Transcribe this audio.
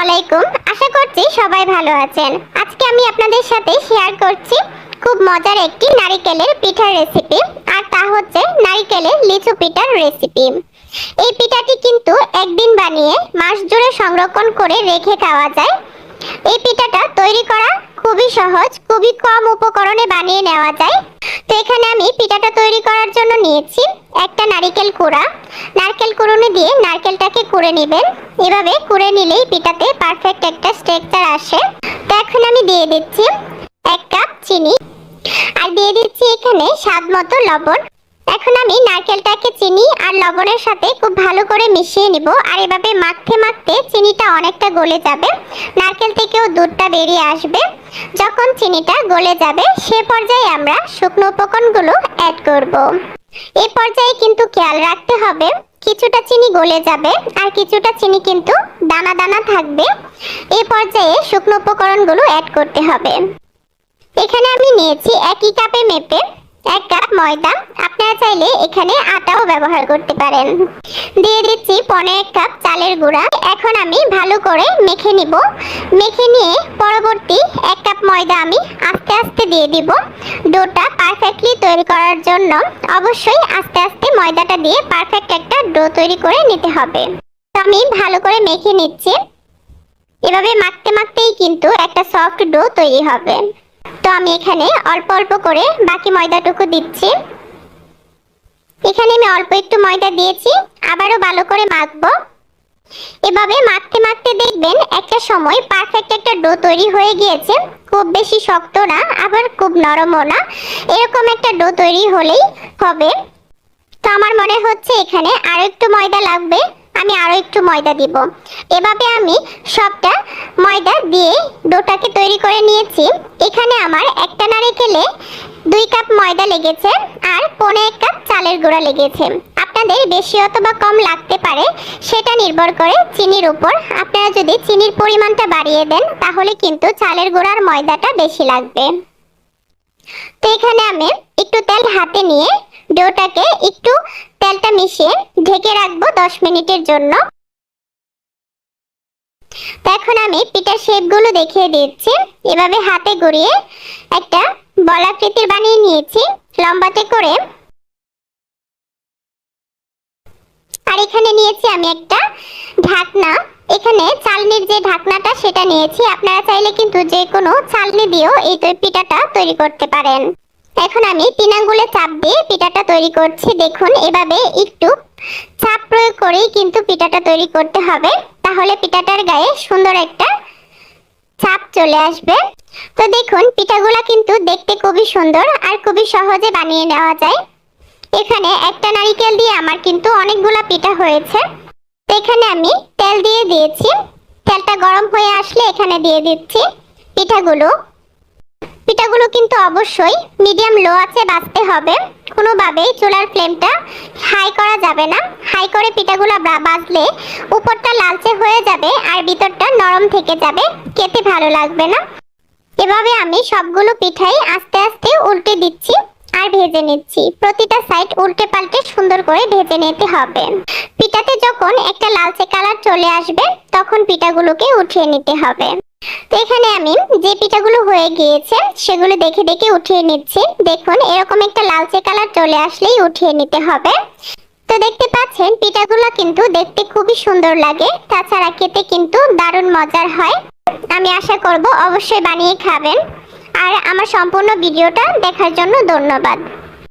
আলাইকুম। আশা করছি সবাই ভালো আছেন। আজকে আমি আপনাদের সাথে শেয়ার করছি খুব মজার একটি নারিকেলের পিঠার রেসিপি, আর তা হচ্ছে নারিকেলের লিচু পিঠার রেসিপি। এই পিঠাটি কিন্তু একদিন বানিয়ে মাস জুড়ে সংরক্ষণ করে রেখে খাওয়া যায়। এই পিঠাটা তৈরি করা খুবই সহজ, খুবই কম উপকরণে বানিয়ে নেওয়া যায়। তো এখানে আমি পিঠাটা তৈরি করার জন্য নিয়েছি একটা নারকেল কুড়া। নারকেল কুড়ুনি দিয়ে নারকেলটাকে কুড়ে নেবেন। এভাবে কুড়ে নিলেই পিঠাতে পারফেক্ট একটা স্ট্রাকচার আসে। তো এখন আমি দিয়ে দিচ্ছি 1 কাপ চিনি, আর দিয়ে দিচ্ছি এখানে স্বাদ মতো লবণ। এখন আমি নারকেলটাকে চিনি আর লবণের সাথে খুব ভালো করে মিশিয়ে নিব। আর এভাবে মাখতে মাখতে চিনিটা অনেকটা গলে যাবে, নারকেল থেকেও দুধটা বেরিয়ে আসবে। যখন চিনিটা গলে যাবে সে পর্যায়ে আমরা শুকনো উপকরণগুলো অ্যাড করব। এই পর্যায়ে কিন্তু খেয়াল রাখতে হবে কিছুটা চিনি গলে যাবে আর কিছুটা চিনি কিন্তু দানা দানা থাকবে। এই পর্যায়ে শুকনো উপকরণগুলো অ্যাড করতে হবে। এখানে আমি নিয়েছি একই কাপে মেপে 1 কাপ ময়দা। আপনারা চাইলে এখানে আটাও ব্যবহার করতে পারেন। দিয়ে দিচ্ছি 1.5 কাপ চালের গুঁড়া। এখন আমি ভালো করে মেখে নিব। মেখে নিয়ে পরবর্তী 1 কাপ ময়দা আমি আস্তে আস্তে দিয়ে দিব। ডোটা পারফেক্টলি তৈরি করার জন্য অবশ্যই আস্তে আস্তে ময়দাটা দিয়ে পারফেক্ট একটা ডো তৈরি করে নিতে হবে। তো আমি ভালো করে মেখে নিচ্ছি। এভাবে মাখতে মাখতেই কিন্তু একটা সফট ডো তৈরি হবে। তো আমি এখানে অল্প অল্প করে বাকি ময়দাটুকু দিচ্ছি। এখানে আমি অল্প একটু ময়দা দিয়েছি, আবারও ভালো করে মাখবো। এভাবে মাখতে মাখতে দেখবেন একটা সময় পারফেক্ট একটা ডো তৈরি হয়ে গিয়েছে। খুব বেশি শক্ত না, আবার খুব নরমও না, এরকম একটা ডো তৈরি হলেই হবে। তো আমার মনে হচ্ছে এখানে আরো একটু ময়দা লাগবে, আমি আরো একটু ময়দা দিব। এভাবে আমি সবটা ময়দা দিয়ে ডোটাকে তৈরি করে নিয়েছি। এখানে আমার একটা নারকেলে 2 কাপ ময়দা লেগেছে আর 1.5 কাপ চালের গুঁড়া লেগেছে। আপনাদের বেশি অথবা কম লাগতে পারে, সেটা নির্ভর করে চিনির উপর। আপনারা যদি চিনির পরিমাণটা বাড়িয়ে দেন তাহলে কিন্তু চালের গুঁড়ার ময়দাটা বেশি লাগবে। তো এখানে আমি একটু তেল হাতে নিয়ে ডোটাকে একটু তেলটা মিশিয়ে ঢেকে রাখবো 10 মিনিটের জন্য। তো এখন আমি পিঠার শেপগুলো দেখিয়ে দিচ্ছি। এভাবে হাতে ঘুরিয়ে একটা বলাকৃতির বানিয়ে নিয়েছি লম্বাটে করে। আর এখানে নিয়েছি আমি একটা ঢাকনা। এখানে চালনির যে ঢাকনাটা সেটা নিয়েছি। আপনারা চাইলে কিন্তু যে কোনো চালনি দিয়েও এই পিঠাটা তৈরি করতে পারেন। এখন আমি 3 আঙ্গুলে চাপ দিয়ে পিঠাটা তৈরি করছি। দেখুন এভাবে একটু চাপ প্রয়োগ করেই কিন্তু পিঠাটা তৈরি করতে হবে, তাহলে পিঠাটার গায়ে সুন্দর একটা চাপ চলে আসবে। তো দেখুন পিঠাগুলা কিন্তু দেখতে খুবই সুন্দর আর খুবই সহজে বানিয়ে নেওয়া যায়। এখানে একটা নারকেল দিয়ে আমার কিন্তু অনেকগুলা পিঠা হয়েছে। তো এখানে আমি তেল দিয়ে দিয়েছি। তেলটা গরম হয়ে আসলে এখানে দিয়ে দিচ্ছি পিঠাগুলো। পিঠাগুলো কিন্তু অবশ্যই মিডিয়াম লো আঁচে ভাজতে হবে। কোনোভাবেই চুলার ফ্লেমটা হাই করা যাবে না। হাই করে পিঠাগুলো ভাজলে উপরটা লালচে হয়ে যাবে আর ভিতরটা নরম থেকে যাবে, খেতে ভালো লাগবে না। এভাবে আমি সবগুলো পিঠাই আস্তে আস্তে উল্টে দিচ্ছি আর ভেজে নিচ্ছি। প্রতিটা সাইড উল্টে পাল্টে সুন্দর করে ভেজে নিতে হবে। পিঠাতে যখন একটা লালচে কালার চলে আসবে তখন পিঠাগুলোকে উঠিয়ে নিতে হবে। তো এখানে আমি যে পিঠাগুলো হয়ে গিয়েছে সেগুলো দেখে দেখে উঠিয়ে নিচ্ছি। দেখুন এরকম একটা লালচে কালার চলে আসলেই উঠিয়ে নিতে হবে। তো দেখতে পাচ্ছেন পিঠাগুলো কিন্তু দেখতে খুবই সুন্দর লাগে, তাছাড়া খেতে কিন্তু দারুণ মজার হয়। আমি আশা করব অবশ্যই বানিয়ে খাবেন। আর আমার সম্পূর্ণ ভিডিওটা দেখার জন্য ধন্যবাদ।